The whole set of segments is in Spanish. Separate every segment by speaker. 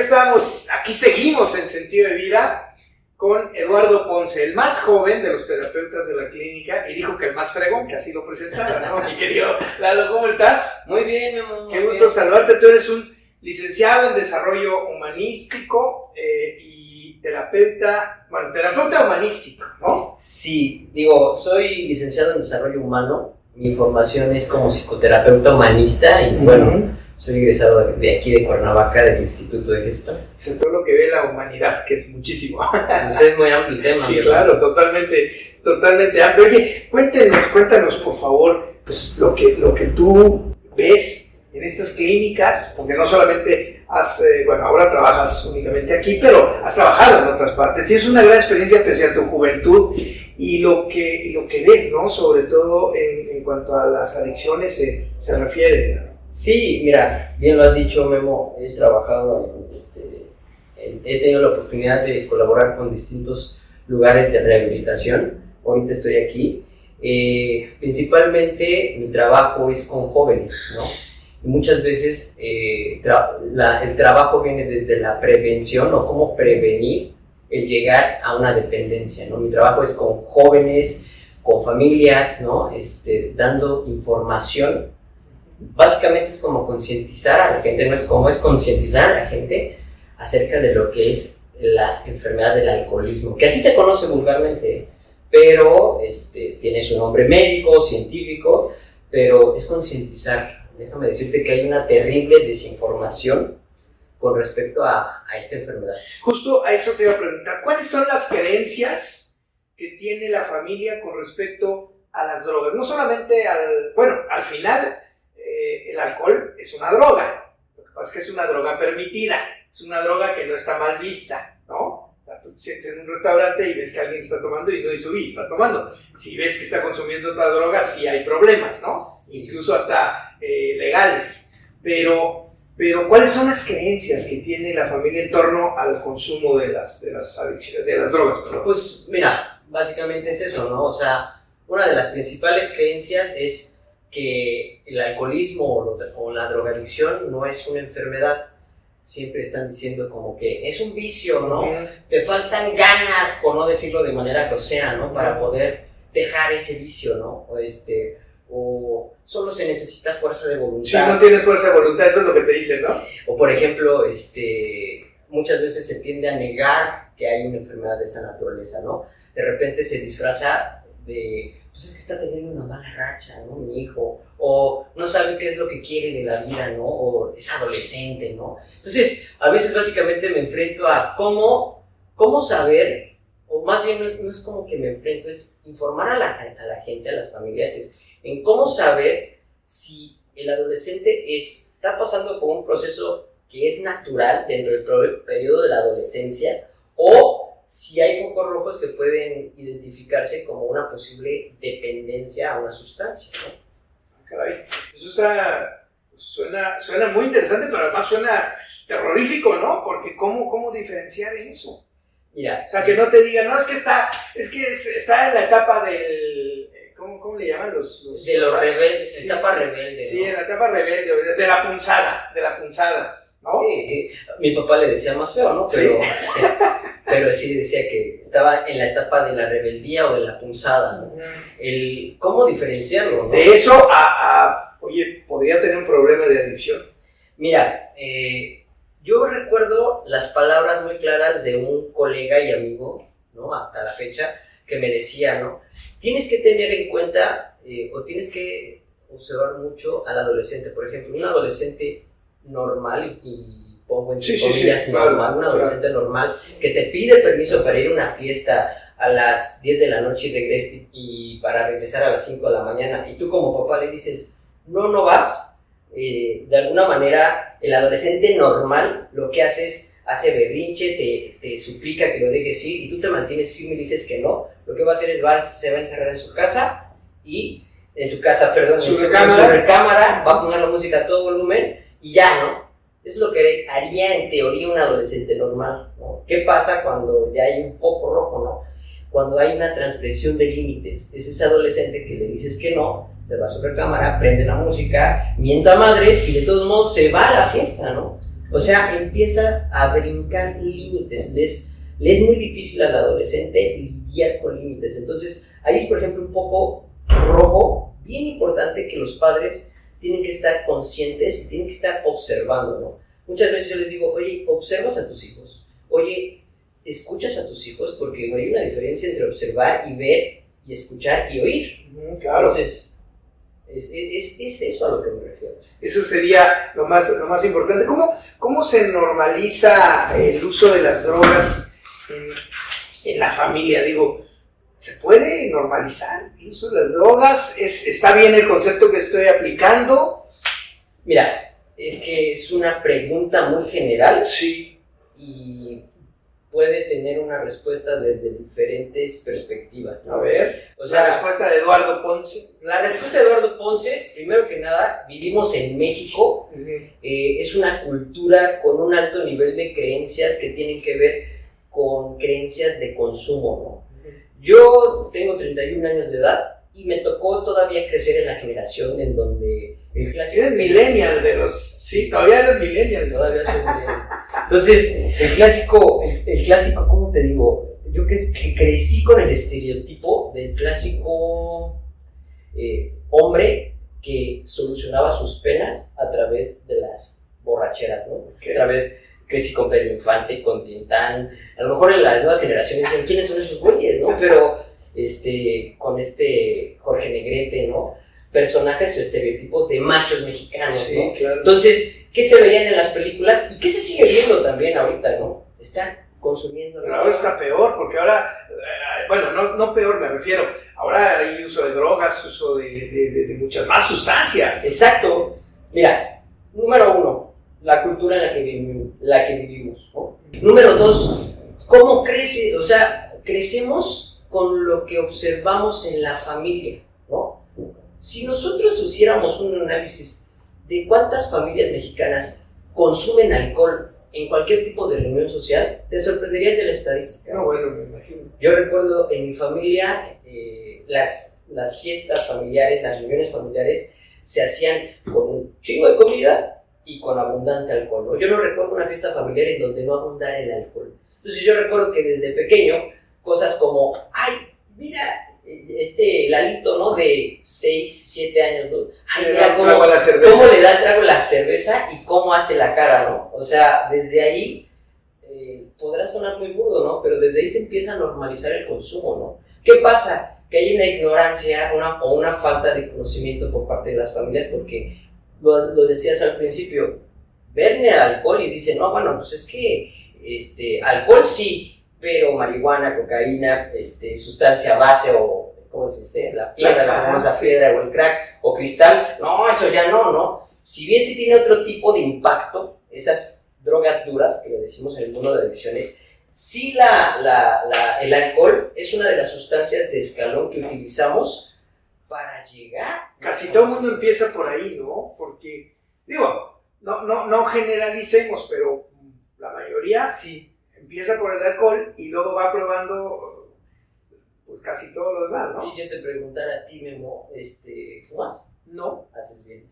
Speaker 1: estamos, aquí seguimos en Sentido de Vida con Eduardo Ponce, el más joven de los terapeutas de la clínica, y dijo que el más fregón, que así lo presentaba, ¿no? Mi querido Lalo, ¿cómo estás?
Speaker 2: Muy bien, mi amor.
Speaker 1: Qué gusto saludarte. Tú eres un licenciado en Desarrollo Humanístico y terapeuta humanístico, ¿no?
Speaker 2: Sí, soy licenciado en Desarrollo Humano. Mi formación es como psicoterapeuta humanista y soy egresado de aquí de Cuernavaca, del Instituto de Gestión.
Speaker 1: Es todo lo que ve la humanidad, que es muchísimo.
Speaker 2: Pues es muy amplio el tema.
Speaker 1: Sí, claro, totalmente amplio. Oye, cuéntanos por favor, pues lo que tú ves en estas clínicas, porque no solamente ahora trabajas únicamente aquí, pero has trabajado en otras partes. Tienes una gran experiencia pese a tu juventud y lo que ves, ¿no? Sobre todo en cuanto a las adicciones se refiere, ¿no?
Speaker 2: Sí, mira, bien lo has dicho, Memo. He trabajado he tenido la oportunidad de colaborar con distintos lugares de rehabilitación. Ahorita estoy aquí. Principalmente mi trabajo es con jóvenes, ¿no? Y muchas veces el trabajo viene desde la prevención o cómo prevenir el llegar a una dependencia, ¿no? Mi trabajo es con jóvenes, con familias, ¿no? Dando información. Básicamente es como concientizar a la gente, no es como es concientizar a la gente acerca de lo que es la enfermedad del alcoholismo, que así se conoce vulgarmente, pero tiene su nombre médico, científico, pero es concientizar. Déjame decirte que hay una terrible desinformación con respecto a esta enfermedad.
Speaker 1: Justo a eso te iba a preguntar, ¿cuáles son las creencias que tiene la familia con respecto a las drogas? No solamente al final el alcohol es una droga, lo que pasa es que es una droga permitida, es una droga que no está mal vista, ¿no? O sea, tú sientes en un restaurante y ves que alguien está tomando y no dice, uy, está tomando. Si ves que está consumiendo otra droga, sí hay problemas, ¿no? Incluso hasta legales. Pero ¿cuáles son las creencias que tiene la familia en torno al consumo de las adicciones, de las drogas? Perdón?
Speaker 2: Pues mira, básicamente es eso, ¿no? O sea, una de las principales creencias es que el alcoholismo o la drogadicción no es una enfermedad. Siempre están diciendo como que es un vicio, ¿no? Te faltan ganas, por no decirlo de manera grosera, ¿no? Para poder dejar ese vicio, ¿no? O solo se necesita fuerza de voluntad.
Speaker 1: Si no tienes fuerza de voluntad, eso es lo que te dicen, ¿no?
Speaker 2: O por ejemplo, muchas veces se tiende a negar que hay una enfermedad de esa naturaleza, ¿no? De repente se disfraza de, pues es que está teniendo una mala racha, ¿no? Mi hijo, o no sabe qué es lo que quiere de la vida, ¿no? O es adolescente, ¿no? Entonces, a veces básicamente me enfrento a cómo saber, o más bien no es como que me enfrento, es informar a la gente, a las familias, en cómo saber si el adolescente está pasando por un proceso que es natural dentro del periodo de la adolescencia, o si hay focos rojos que pueden identificarse como una posible dependencia a una sustancia, ¿no?
Speaker 1: Caray, eso suena muy interesante, pero además suena terrorífico, ¿no? Porque ¿cómo diferenciar en eso?
Speaker 2: Mira,
Speaker 1: o sea, que no te digan, no, es que está en la etapa del... ¿Cómo le llaman los
Speaker 2: de los rebeldes,
Speaker 1: sí,
Speaker 2: etapa
Speaker 1: sí,
Speaker 2: rebelde,
Speaker 1: sí,
Speaker 2: ¿no?
Speaker 1: en la etapa rebelde, de la punzada, ¿no?
Speaker 2: Mi papá le decía más feo, ¿no? Pero, ¿sí? Pero sí decía que estaba en la etapa de la rebeldía o de la punzada, ¿no? ¿Cómo diferenciarlo, no?
Speaker 1: De eso oye, podría tener un problema de adicción.
Speaker 2: Mira, yo recuerdo las palabras muy claras de un colega y amigo, ¿no? Hasta la fecha, que me decía, ¿no? Tienes que tener en cuenta, o tienes que observar mucho al adolescente. Por ejemplo, un adolescente normal, y pongo en comillas normal, claro, un adolescente normal, que te pide permiso para ir a una fiesta a las 10 de la noche y para regresar a las 5 de la mañana, y tú como papá le dices, no vas, de alguna manera el adolescente normal lo que hace berrinche, te suplica que lo dejes ir, y tú te mantienes firme y dices que no. Lo que va a hacer es se va a encerrar en su casa, en su recámara, va a poner la música a todo volumen y ya, ¿no? Es lo que haría en teoría un adolescente normal, ¿no? ¿Qué pasa cuando ya hay un foco rojo, no? Cuando hay una transgresión de límites. Es ese adolescente que le dices que no, se va a su recámara, prende la música, mienta madres y de todos modos se va a la fiesta, ¿no? O sea, empieza a brincar límites. Le es muy difícil al adolescente lidiar con límites. Entonces, ahí es, por ejemplo, un poco rojo, bien importante que los padres tienen que estar conscientes y tienen que estar observando, ¿no? Muchas veces yo les digo, oye, observas a tus hijos, oye, escuchas a tus hijos, porque hay una diferencia entre observar y ver y escuchar y oír.
Speaker 1: Claro.
Speaker 2: Entonces, es eso a lo que me refiero.
Speaker 1: Eso sería lo más importante. ¿Cómo se normaliza el uso de las drogas en la familia? Digo, ¿se puede normalizar el uso de las drogas? ¿Está bien el concepto que estoy aplicando?
Speaker 2: Mira, es que es una pregunta muy general.
Speaker 1: Sí.
Speaker 2: Y puede tener una respuesta desde diferentes perspectivas, ¿no?
Speaker 1: A ver,
Speaker 2: o sea,
Speaker 1: la respuesta de Eduardo Ponce.
Speaker 2: La respuesta de Eduardo Ponce, primero que nada, vivimos en México, es una cultura con un alto nivel de creencias que tienen que ver con creencias de consumo, ¿no? Yo tengo 31 años de edad y me tocó todavía crecer en la generación en donde el clásico...
Speaker 1: Eres millennial de los... Sí, todavía eres millennial.
Speaker 2: Todavía soy millennial. Entonces, el clásico, ¿cómo te digo? Yo crecí con el estereotipo del clásico hombre que solucionaba sus penas a través de las borracheras, ¿no?
Speaker 1: Okay.
Speaker 2: A través, crecí con Pedro Infante, con Tintán, a lo mejor en las nuevas generaciones dicen, ¿quiénes son esos güeyes, no? Pero, con Jorge Negrete, ¿no? Personajes o estereotipos de machos mexicanos,
Speaker 1: sí,
Speaker 2: ¿no?
Speaker 1: Claro.
Speaker 2: Entonces, ¿qué se veían en las películas y qué se sigue viendo también ahorita, ¿no? Están consumiendo.
Speaker 1: Pero ahora está peor, porque ahora, bueno, no peor me refiero, ahora hay uso de drogas, uso de muchas más sustancias.
Speaker 2: Exacto. Mira, número 1, la cultura en la que vivimos, ¿no? Número 2, ¿cómo crece? O sea, crecemos con lo que observamos en la familia, ¿no? Si nosotros hiciéramos un análisis de cuántas familias mexicanas consumen alcohol en cualquier tipo de reunión social, te sorprenderías de la estadística.
Speaker 1: No, bueno, me imagino.
Speaker 2: Yo recuerdo en mi familia, las fiestas familiares, las reuniones familiares, se hacían con un chingo de comida y con abundante alcohol, ¿no? Yo no recuerdo una fiesta familiar en donde no abundara el alcohol. Entonces yo recuerdo que desde pequeño, cosas como, ay, mira, Lalito, ¿no? De 6, 7 años, ¿no? Ay, mira cómo le da el trago a la cerveza y cómo hace la cara, ¿no? O sea, desde ahí, podrá sonar muy burdo, ¿no? Pero desde ahí se empieza a normalizar el consumo, ¿no? ¿Qué pasa? Que hay una ignorancia o una falta de conocimiento por parte de las familias, porque lo decías al principio, ven al alcohol y dicen, no, bueno, pues es que alcohol sí, pero marihuana, cocaína, sustancia base o, ¿cómo se dice? La piedra, la famosa piedra o el crack o cristal, no, eso ya no. Si bien sí tiene otro tipo de impacto, esas drogas duras que le decimos en el mundo de adicciones, sí el alcohol es una de las sustancias de escalón que utilizamos para llegar.
Speaker 1: Casi todo el mundo empieza por ahí, ¿no? Porque, digo, no generalicemos, pero la mayoría sí. Empieza por el alcohol y luego va probando pues casi todo lo demás, ¿no?
Speaker 2: Si yo te preguntara a ti, Memo, ¿fumas?
Speaker 1: No.
Speaker 2: Haces bien.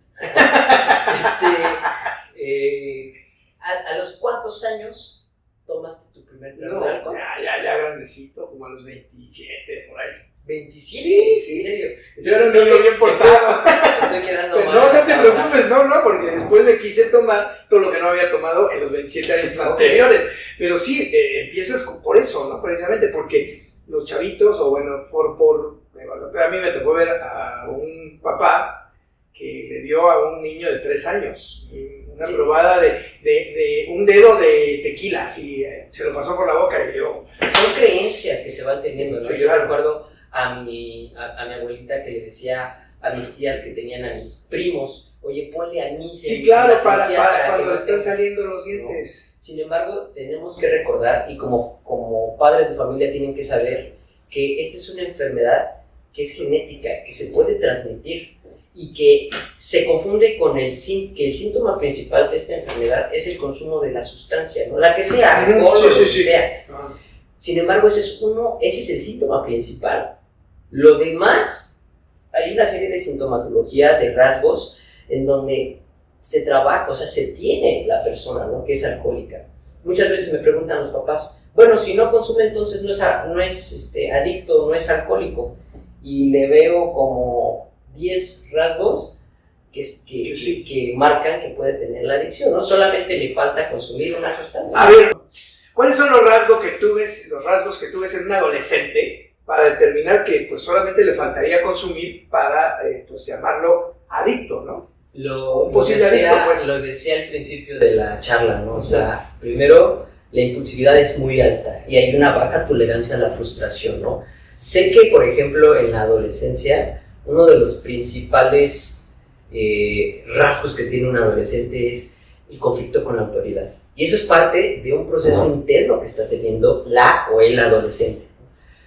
Speaker 2: ¿A los cuántos años tomaste tu primer trago de alcohol?
Speaker 1: Ya grandecito, como a los 27, por ahí.
Speaker 2: ¿27?
Speaker 1: Sí.
Speaker 2: ¿En serio?
Speaker 1: Yo era un niño bien portado.
Speaker 2: Estoy quedando mal.
Speaker 1: No te preocupes, no, porque después le quise tomar todo lo que no había tomado en los 27 años anteriores. Pero sí, empiezas por eso, ¿no? Precisamente porque los chavitos, o bueno, a mí me tocó ver a un papá que le dio a un niño de 3 años una probada de un dedo de tequila, así se lo pasó por la boca y yo...
Speaker 2: Son creencias que se van teniendo, ¿no?
Speaker 1: Sí,
Speaker 2: Yo
Speaker 1: claro.
Speaker 2: recuerdo a mi abuelita que le decía a mis tías que tenían a mis primos, oye, ponle anís.
Speaker 1: Sí, claro, para
Speaker 2: cuando
Speaker 1: cuando están saliendo los dientes.
Speaker 2: ¿No? Sin embargo, tenemos que recordar, y como padres de familia tienen que saber, que esta es una enfermedad que es genética, que se puede transmitir y que se confunde con que el síntoma principal de esta enfermedad es el consumo de la sustancia, ¿no? La que sea, alcohol o lo que sea. Sin embargo, ese es el síntoma principal. Lo demás, hay una serie de sintomatología, de rasgos, en donde se trabaja, o sea, se tiene la persona, ¿no?, que es alcohólica. Muchas veces me preguntan los papás, bueno, si no consume entonces no es adicto, no es alcohólico. Y le veo como 10 rasgos que marcan que puede tener la adicción, ¿no? Solamente le falta consumir una sustancia.
Speaker 1: A ver, ¿cuáles son los rasgos que tú ves en un adolescente para determinar que pues solamente le faltaría consumir para pues llamarlo adicto, ¿no?
Speaker 2: Lo decía al principio de la charla, ¿no? O sea, primero, la impulsividad es muy alta y hay una baja tolerancia a la frustración, ¿no? Sé que, por ejemplo, en la adolescencia, uno de los principales rasgos que tiene un adolescente es el conflicto con la autoridad. Y eso es parte de un proceso interno que está teniendo la o el adolescente.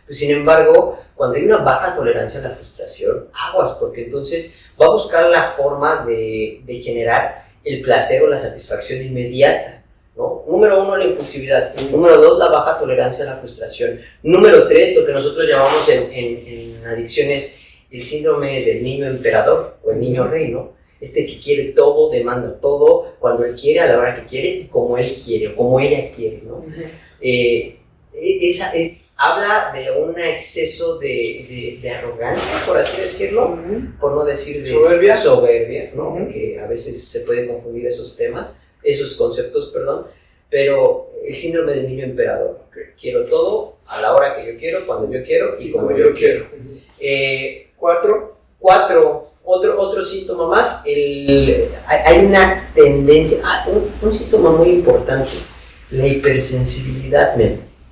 Speaker 2: Pero, sin embargo, cuando hay una baja tolerancia a la frustración, aguas, porque entonces va a buscar la forma de generar el placer o la satisfacción inmediata, ¿no? Número 1, la impulsividad. Número 2, la baja tolerancia a la frustración. Número 3, lo que nosotros llamamos en adicciones el síndrome del niño emperador o el niño rey, ¿no? Que quiere todo, demanda todo, cuando él quiere, a la hora que quiere y como él quiere o como ella quiere, ¿no? Habla de un exceso de arrogancia, por así decirlo, por no decir de soberbia, ¿no? Que a veces se puede confundir esos conceptos, pero el síndrome del niño emperador. Quiero todo a la hora que yo quiero, cuando yo quiero y como yo quiero.
Speaker 1: 4.
Speaker 2: Otro síntoma más, hay una tendencia, un síntoma muy importante, la hipersensibilidad,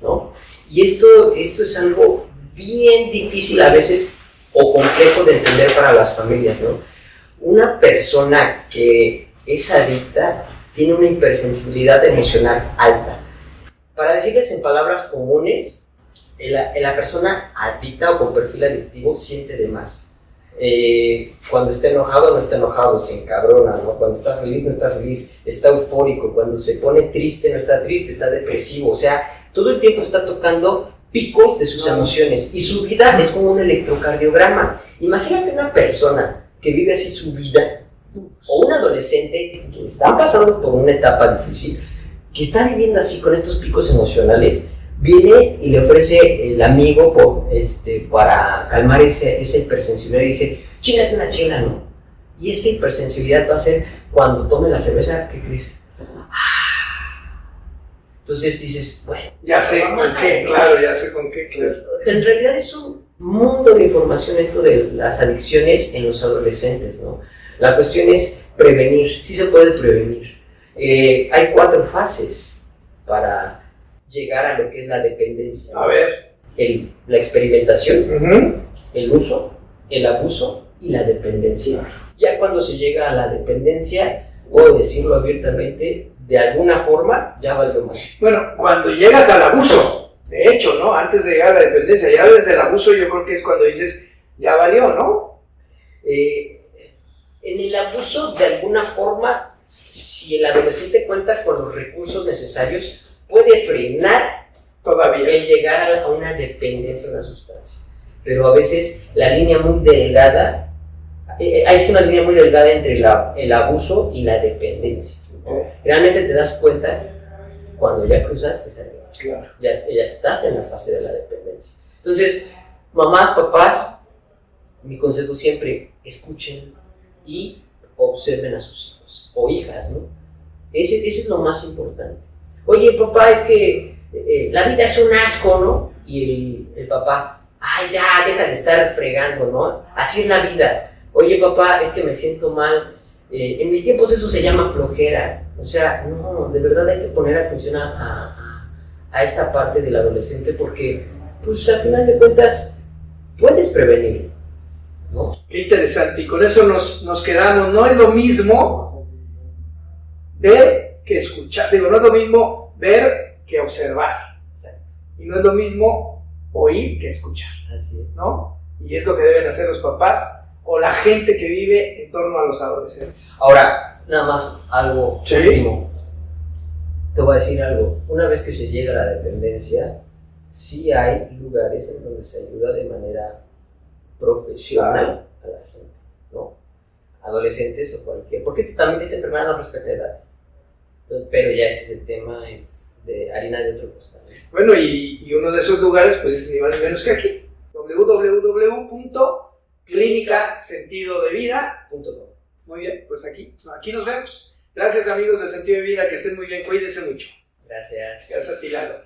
Speaker 2: ¿no? Y esto es algo bien difícil a veces o complejo de entender para las familias, ¿no? Una persona que es adicta tiene una hipersensibilidad emocional alta. Para decirles en palabras comunes, la persona adicta o con perfil adictivo siente de más. Cuando está enojado, no está enojado, se encabrona, ¿no? Cuando está feliz, no está feliz, está eufórico. Cuando se pone triste, no está triste, está depresivo. O sea, todo el tiempo está tocando picos de sus emociones y su vida es como un electrocardiograma. Imagínate una persona que vive así su vida, o un adolescente que está pasando por una etapa difícil, que está viviendo así con estos picos emocionales. Viene y le ofrece el amigo para calmar esa hipersensibilidad y dice, chíngate una chela, ¿no? Y esta hipersensibilidad va a ser cuando tome la cerveza, ¿qué crees? Entonces dices, bueno,
Speaker 1: ya sé con qué, claro, ya sé con qué, claro.
Speaker 2: En realidad es un mundo de información esto de las adicciones en los adolescentes, ¿no? La cuestión es prevenir, sí se puede prevenir. Hay 4 fases para llegar a lo que es la dependencia.
Speaker 1: A ver.
Speaker 2: La experimentación, el uso, el abuso y la dependencia. Ya cuando se llega a la dependencia, puedo decirlo abiertamente, de alguna forma ya valió más.
Speaker 1: Bueno, cuando llegas al abuso, de hecho, ¿no? Antes de llegar a la dependencia, ya desde el abuso yo creo que es cuando dices, ya valió, ¿no?
Speaker 2: En el abuso, de alguna forma, si el adolescente cuenta con los recursos necesarios, puede frenar
Speaker 1: todavía
Speaker 2: el llegar a una dependencia de una sustancia. Pero a veces la línea muy delgada, hay una línea muy delgada entre el abuso y la dependencia. Realmente te das cuenta cuando ya cruzaste esa línea.
Speaker 1: Claro.
Speaker 2: Ya estás en la fase de la dependencia. Entonces, mamás, papás, mi consejo siempre, escuchen y observen a sus hijos o hijas, ¿no? Ese es lo más importante. Oye, papá, es que la vida es un asco, ¿no? Y el papá, ay, ya, deja de estar fregando, ¿no? Así es la vida. Oye, papá, es que me siento mal. En mis tiempos eso se llama flojera. O sea, no, de verdad hay que poner atención a esta parte del adolescente porque, pues, al final de cuentas, puedes prevenir, ¿no?
Speaker 1: Qué interesante. Y con eso nos quedamos. No es lo mismo ver que escuchar. Digo, no es lo mismo ver que observar.
Speaker 2: Exacto.
Speaker 1: Y no es lo mismo oír que escuchar.
Speaker 2: Así es.
Speaker 1: ¿No? Y es lo que deben hacer los papás o la gente que vive en torno a los adolescentes.
Speaker 2: Ahora, nada más algo
Speaker 1: ¿Sí?
Speaker 2: último. Te voy a decir algo. Una vez que se llega a la dependencia, sí hay lugares en donde se ayuda de manera profesional a la gente, ¿no? adolescentes o cualquier, porque también esta enfermedad no respeta edades. Entonces, pero ya ese tema es de harina de otro costal.
Speaker 1: Bueno, y uno de esos lugares pues es ni más ni menos que aquí, www.clinicasentidodevida.com. Muy bien, pues aquí nos vemos. Gracias amigos de Sentido de Vida, que estén muy bien, cuídense mucho.
Speaker 2: Gracias.
Speaker 1: Gracias a ti, Lalo.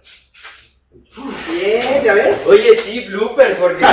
Speaker 1: Bien, ¿ya ves?
Speaker 2: Oye, sí, bloopers, porque